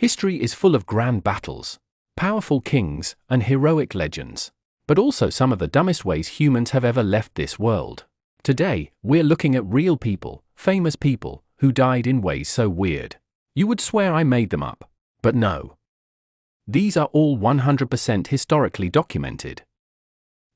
History is full of grand battles, powerful kings, and heroic legends, but also some of the dumbest ways humans have ever left this world. Today, we're looking at real people, famous people, who died in ways so weird. You would swear I made them up. But no. These are all 100% historically documented.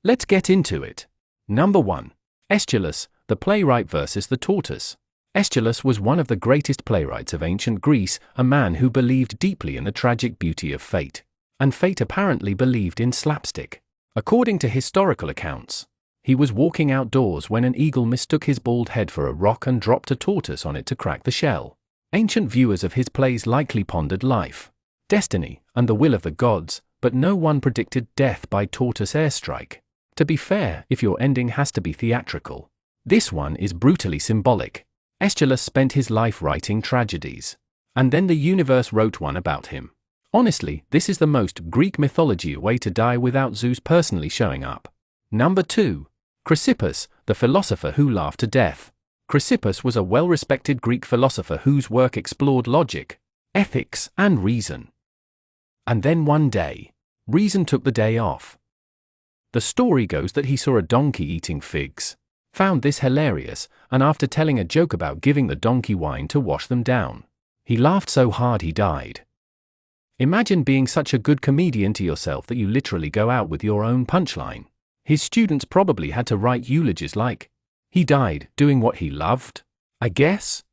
Let's get into it. Number 1. Aeschylus, the playwright versus the tortoise. Aeschylus was one of the greatest playwrights of ancient Greece, a man who believed deeply in the tragic beauty of fate. And fate apparently believed in slapstick. According to historical accounts, he was walking outdoors when an eagle mistook his bald head for a rock and dropped a tortoise on it to crack the shell. Ancient viewers of his plays likely pondered life, destiny, and the will of the gods, but no one predicted death by tortoise airstrike. To be fair, if your ending has to be theatrical, this one is brutally symbolic. Aeschylus spent his life writing tragedies, and then the universe wrote one about him. Honestly, this is the most Greek mythology way to die without Zeus personally showing up. Number 2. Chrysippus, the philosopher who laughed to death. Chrysippus was a well-respected Greek philosopher whose work explored logic, ethics, and reason. And then one day, reason took the day off. The story goes that he saw a donkey eating figs, found this hilarious, and after telling a joke about giving the donkey wine to wash them down, he laughed so hard he died. Imagine being such a good comedian to yourself that you literally go out with your own punchline. His students probably had to write eulogies like, "He died doing what he loved, I guess."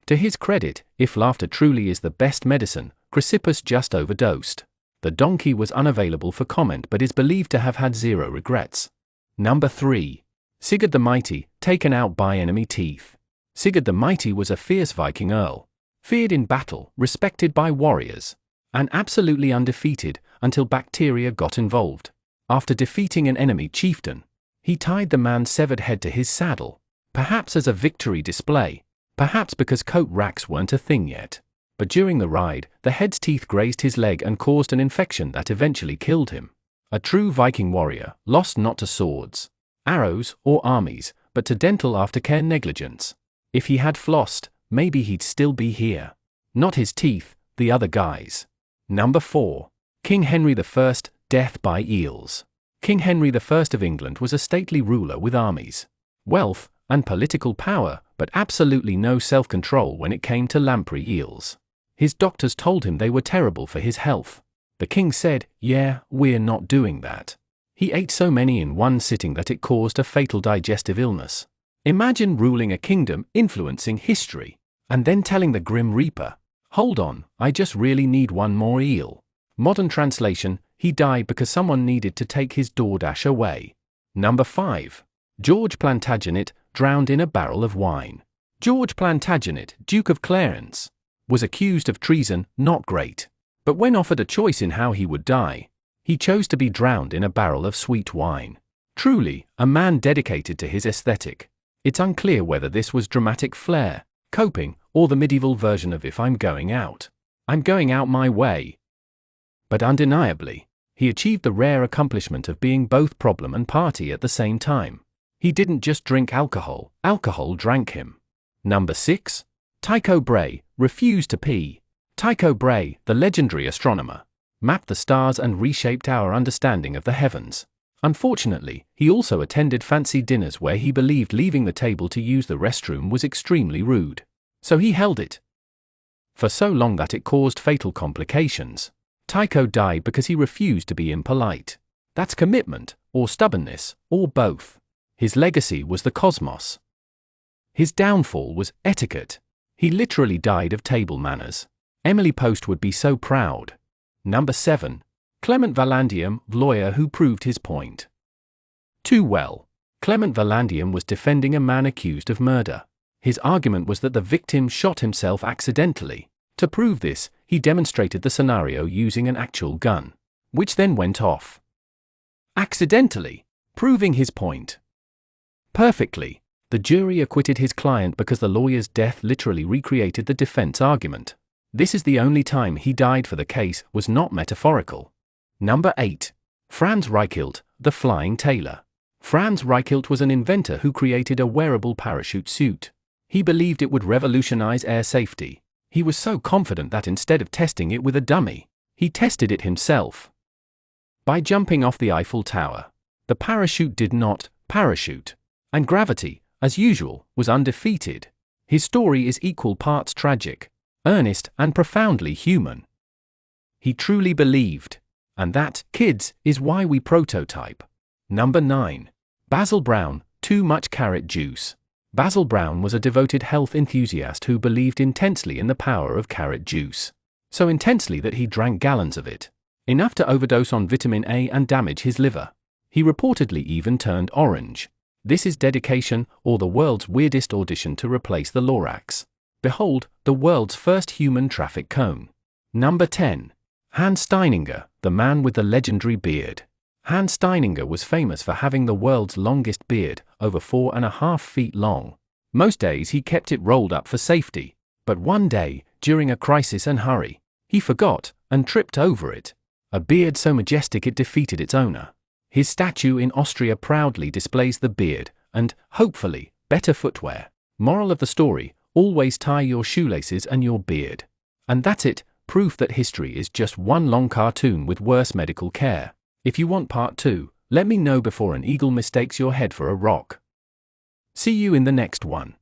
To his credit, if laughter truly is the best medicine, Chrysippus just overdosed. The donkey was unavailable for comment but is believed to have had zero regrets. Number 3. Sigurd the Mighty, taken out by enemy teeth. Sigurd the Mighty was a fierce Viking earl, feared in battle, respected by warriors, and absolutely undefeated until bacteria got involved. After defeating an enemy chieftain, he tied the man's severed head to his saddle, perhaps as a victory display, perhaps because coat racks weren't a thing yet. But during the ride, the head's teeth grazed his leg and caused an infection that eventually killed him. A true Viking warrior, lost not to swords, arrows, or armies, but to dental aftercare negligence. If he had flossed, maybe he'd still be here. Not his teeth, the other guys. Number 4. King Henry I, death by eels. King Henry I of England was a stately ruler with armies, wealth, and political power, but absolutely no self-control when it came to lamprey eels. His doctors told him they were terrible for his health. The king said, "Yeah, we're not doing that." He ate so many in one sitting that it caused a fatal digestive illness. Imagine ruling a kingdom, influencing history, and then telling the Grim Reaper, "Hold on, I just really need one more eel." Modern translation, he died because someone needed to take his DoorDash away. Number 5. George Plantagenet, drowned in a barrel of wine. George Plantagenet, Duke of Clarence, was accused of treason, not great. But when offered a choice in how he would die, he chose to be drowned in a barrel of sweet wine. Truly, a man dedicated to his aesthetic. It's unclear whether this was dramatic flair, coping, or the medieval version of "if I'm going out, I'm going out my way." But undeniably, he achieved the rare accomplishment of being both problem and party at the same time. He didn't just drink alcohol, alcohol drank him. Number 6. Tycho Brahe, refused to pee. Tycho Brahe, the legendary astronomer, mapped the stars and reshaped our understanding of the heavens. Unfortunately, he also attended fancy dinners where he believed leaving the table to use the restroom was extremely rude. So he held it for so long that it caused fatal complications. Tycho died because he refused to be impolite. That's commitment, or stubbornness, or both. His legacy was the cosmos. His downfall was etiquette. He literally died of table manners. Emily Post would be so proud. Number 7. Clement Vallandigham, lawyer who proved his point too well. Clement Vallandigham was defending a man accused of murder. His argument was that the victim shot himself accidentally. To prove this, he demonstrated the scenario using an actual gun, which then went off accidentally, proving his point perfectly. The jury acquitted his client because the lawyer's death literally recreated the defense argument. This is the only time he died, for the case was not metaphorical. Number 8. Franz Reichelt, the flying tailor. Franz Reichelt was an inventor who created a wearable parachute suit. He believed it would revolutionize air safety. He was so confident that instead of testing it with a dummy, he tested it himself. By jumping off the Eiffel Tower, the parachute did not parachute, and gravity, as usual, was undefeated. His story is equal parts tragic, earnest, and profoundly human. He truly believed. And that, kids, is why we prototype. Number 9. Basil Brown, too much carrot juice. Basil Brown was a devoted health enthusiast who believed intensely in the power of carrot juice. So intensely that he drank gallons of it, enough to overdose on vitamin A and damage his liver. He reportedly even turned orange. This is dedication, or the world's weirdest audition to replace the Lorax. Behold, the world's first human traffic cone. Number 10. Hans Steininger, the man with the legendary beard. Hans Steininger was famous for having the world's longest beard, over 4.5 feet long. Most days he kept it rolled up for safety, but one day, during a crisis and hurry, he forgot and tripped over it. A beard so majestic it defeated its owner. His statue in Austria proudly displays the beard and, hopefully, better footwear. Moral of the story: always tie your shoelaces and your beard. And that's it. Proof that history is just one long cartoon with worse medical care. If you want part 2, let me know before an eagle mistakes your head for a rock. See you in the next one.